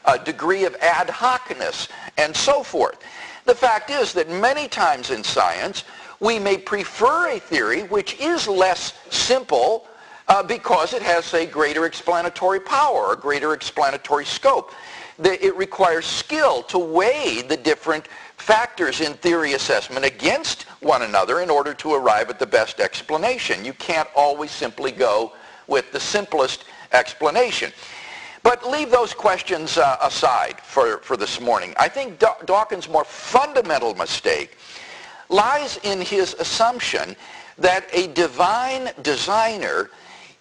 a degree of ad hocness, and so forth. The fact is that many times in science, we may prefer a theory which is less simple because it has a greater explanatory power, a greater explanatory scope. It requires skill to weigh the different factors in theory assessment against one another in order to arrive at the best explanation. You can't always simply go with the simplest explanation. But leave those questions aside for this morning. I think Dawkins' more fundamental mistake lies in his assumption that a divine designer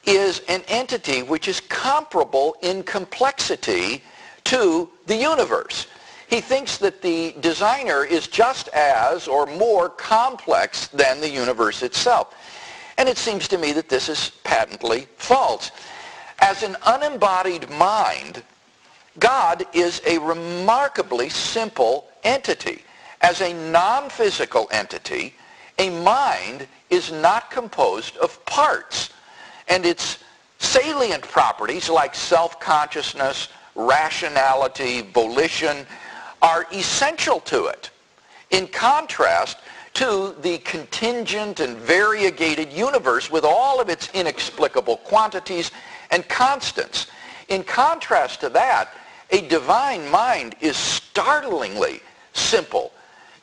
is an entity which is comparable in complexity to the universe. He thinks that the designer is just as or more complex than the universe itself. And it seems to me that this is patently false. As an unembodied mind, God is a remarkably simple entity. As a non-physical entity, a mind is not composed of parts. And its salient properties like self-consciousness, rationality, volition are essential to it. In contrast to the contingent and variegated universe with all of its inexplicable quantities and constants. In contrast to that, a divine mind is startlingly simple.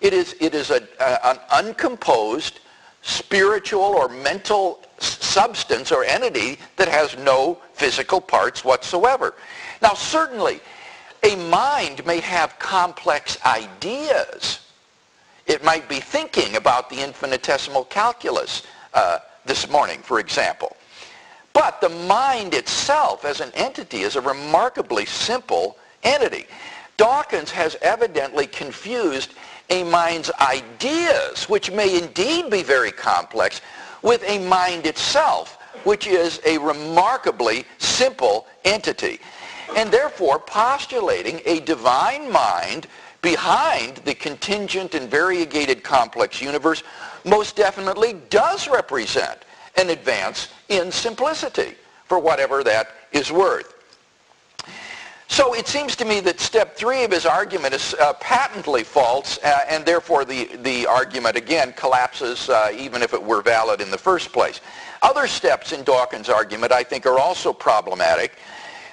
It is an uncomposed spiritual or mental substance or entity that has no physical parts whatsoever. Now certainly, a mind may have complex ideas. It might be thinking about the infinitesimal calculus this morning, for example. But the mind itself as an entity is a remarkably simple entity. Dawkins has evidently confused a mind's ideas, which may indeed be very complex, with a mind itself, which is a remarkably simple entity. And therefore, postulating a divine mind behind the contingent and variegated complex universe most definitely does represent an advance in simplicity, for whatever that is worth. So it seems to me that step 3 of his argument is patently false, and therefore the argument again collapses even if it were valid in the first place. Other steps in Dawkins' argument I think are also problematic,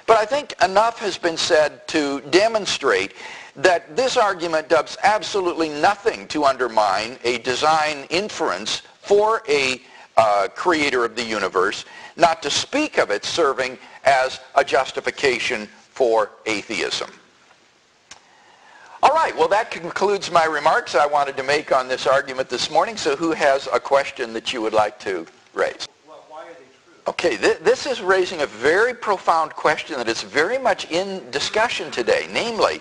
but I think enough has been said to demonstrate that this argument does absolutely nothing to undermine a design inference for a creator of the universe, not to speak of it serving as a justification for atheism. All right, well that concludes my remarks I wanted to make on this argument this morning. So who has a question that you would like to raise? Well, why are they true? Okay, this is raising a very profound question that is very much in discussion today. Namely,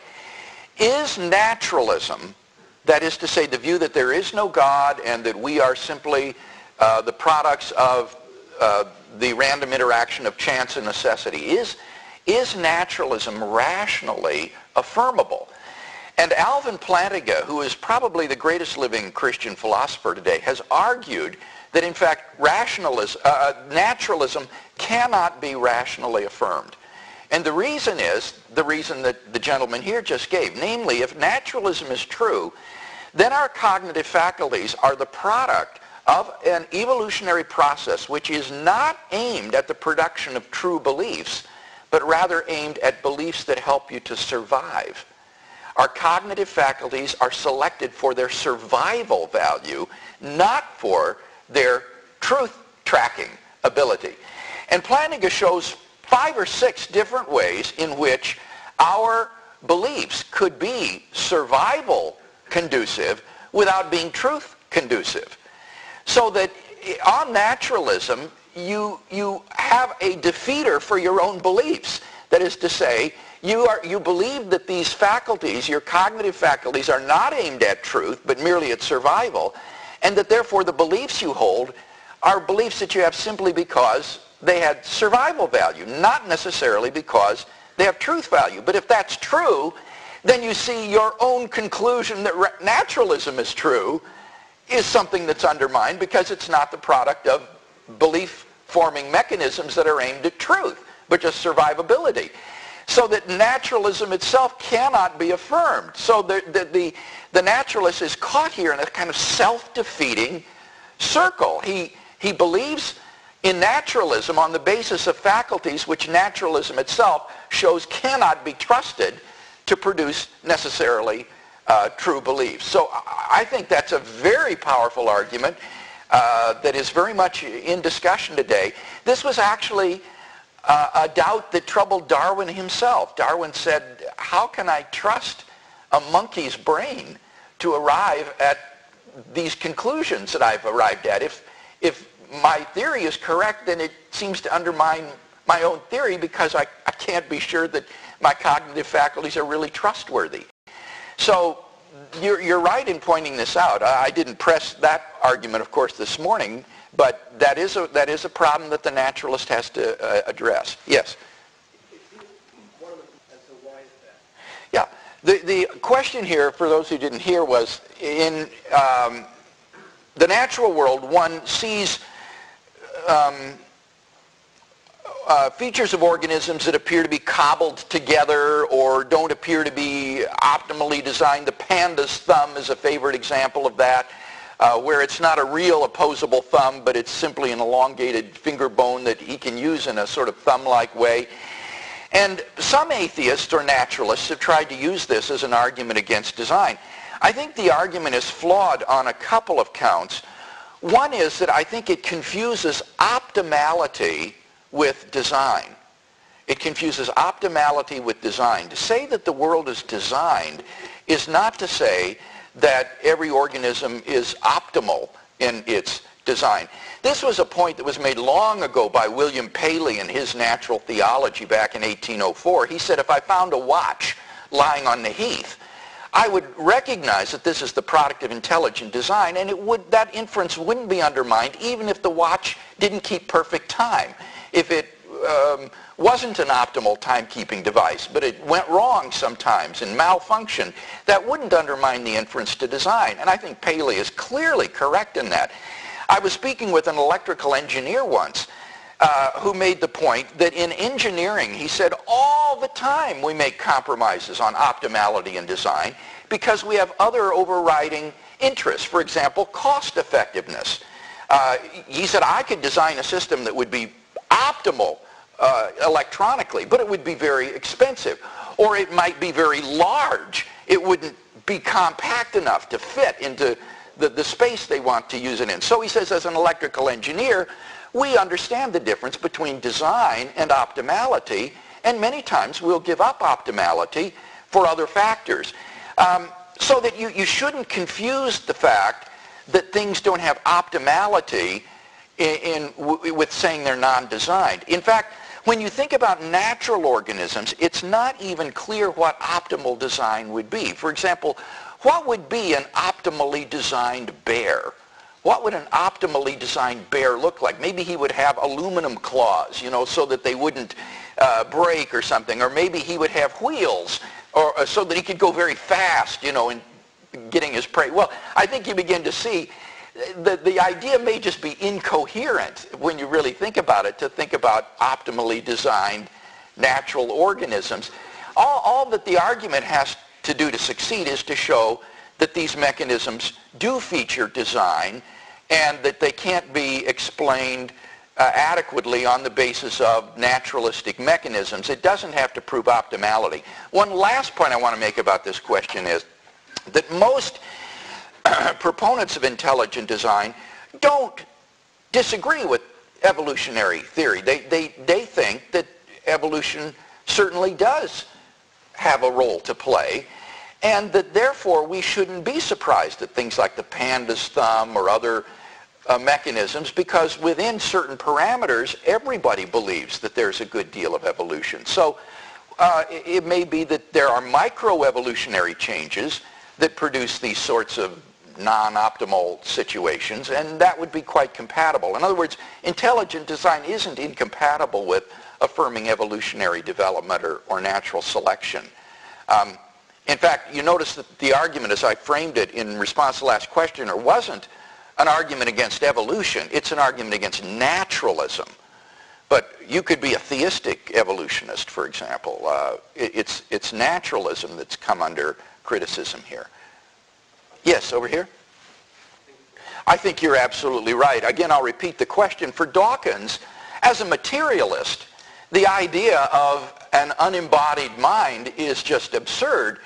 is naturalism, that is to say the view that there is no God and that we are simply the products of the random interaction of chance and necessity, is naturalism rationally affirmable? And Alvin Plantinga, who is probably the greatest living Christian philosopher today, has argued that in fact naturalism cannot be rationally affirmed. And the reason is the reason that the gentleman here just gave. Namely, if naturalism is true, then our cognitive faculties are the product of an evolutionary process which is not aimed at the production of true beliefs, but rather aimed at beliefs that help you to survive. Our cognitive faculties are selected for their survival value, not for their truth-tracking ability. And Plantinga shows 5 or 6 different ways in which our beliefs could be survival conducive without being truth conducive. So that on naturalism, you have a defeater for your own beliefs. That is to say, you believe that these faculties, your cognitive faculties, are not aimed at truth, but merely at survival, and that therefore the beliefs you hold are beliefs that you have simply because they had survival value, not necessarily because they have truth value. But if that's true, then you see your own conclusion that naturalism is true is something that's undermined because it's not the product of belief-forming mechanisms that are aimed at truth, but just survivability. so that naturalism itself cannot be affirmed. So the naturalist is caught here in a kind of self-defeating circle. He believes in naturalism on the basis of faculties which naturalism itself shows cannot be trusted to produce necessarily true beliefs. So I think that's a very powerful argument that is very much in discussion today. This was actually a doubt that troubled Darwin himself. Darwin said, how can I trust a monkey's brain to arrive at these conclusions that I've arrived at? If my theory is correct, then it seems to undermine my own theory because I can't be sure that my cognitive faculties are really trustworthy. So you're right in pointing this out. I didn't press that argument, of course, this morning, but that is a problem that the naturalist has to address. Yes? Yeah. The question here, for those who didn't hear, was in the natural world, one sees features of organisms that appear to be cobbled together or don't appear to be optimally designed. The panda's thumb is a favorite example of that, where it's not a real opposable thumb, but it's simply an elongated finger bone that he can use in a sort of thumb-like way. And some atheists or naturalists have tried to use this as an argument against design. I think the argument is flawed on a couple of counts. One is that I think it confuses optimality with design. It confuses optimality with design. To say that the world is designed is not to say that every organism is optimal in its design. This was a point that was made long ago by William Paley in his Natural Theology back in 1804. He said, if I found a watch lying on the heath, I would recognize that this is the product of intelligent design, and that inference wouldn't be undermined even if the watch didn't keep perfect time. If it wasn't an optimal timekeeping device, but it went wrong sometimes and malfunctioned, that wouldn't undermine the inference to design. And I think Paley is clearly correct in that. I was speaking with an electrical engineer once who made the point that in engineering, he said, all the time we make compromises on optimality and design because we have other overriding interests. For example, cost effectiveness. He said, I could design a system that would be optimal electronically, but it would be very expensive. Or it might be very large. It wouldn't be compact enough to fit into the space they want to use it in. So he says, as an electrical engineer, we understand the difference between design and optimality, and many times we'll give up optimality for other factors. So that you shouldn't confuse the fact that things don't have optimality with saying they're non-designed. In fact, when you think about natural organisms, it's not even clear what optimal design would be. For example, what would be an optimally designed bear? What would an optimally designed bear look like? Maybe he would have aluminum claws, so that they wouldn't break or something. Or maybe he would have wheels so that he could go very fast, in getting his prey. Well, I think you begin to see the idea may just be incoherent when you really think about it, to think about optimally designed natural organisms. All that the argument has to do to succeed is to show that these mechanisms do feature design and that they can't be explained adequately on the basis of naturalistic mechanisms. It doesn't have to prove optimality. One last point I want to make about this question is that most proponents of intelligent design don't disagree with evolutionary theory. They think that evolution certainly does have a role to play, and that therefore we shouldn't be surprised at things like the panda's thumb or other mechanisms, because within certain parameters everybody believes that there's a good deal of evolution. So it may be that there are microevolutionary changes that produce these sorts of non-optimal situations, and that would be quite compatible. In other words, intelligent design isn't incompatible with affirming evolutionary development or natural selection. In fact, you notice that the argument, as I framed it in response to the last questioner, wasn't an argument against evolution. It's an argument against naturalism, But you could be a theistic evolutionist, for example. It's naturalism that's come under criticism here. Yes, over here? I think you're absolutely right. Again, I'll repeat the question. For Dawkins, as a materialist, the idea of an unembodied mind is just absurd.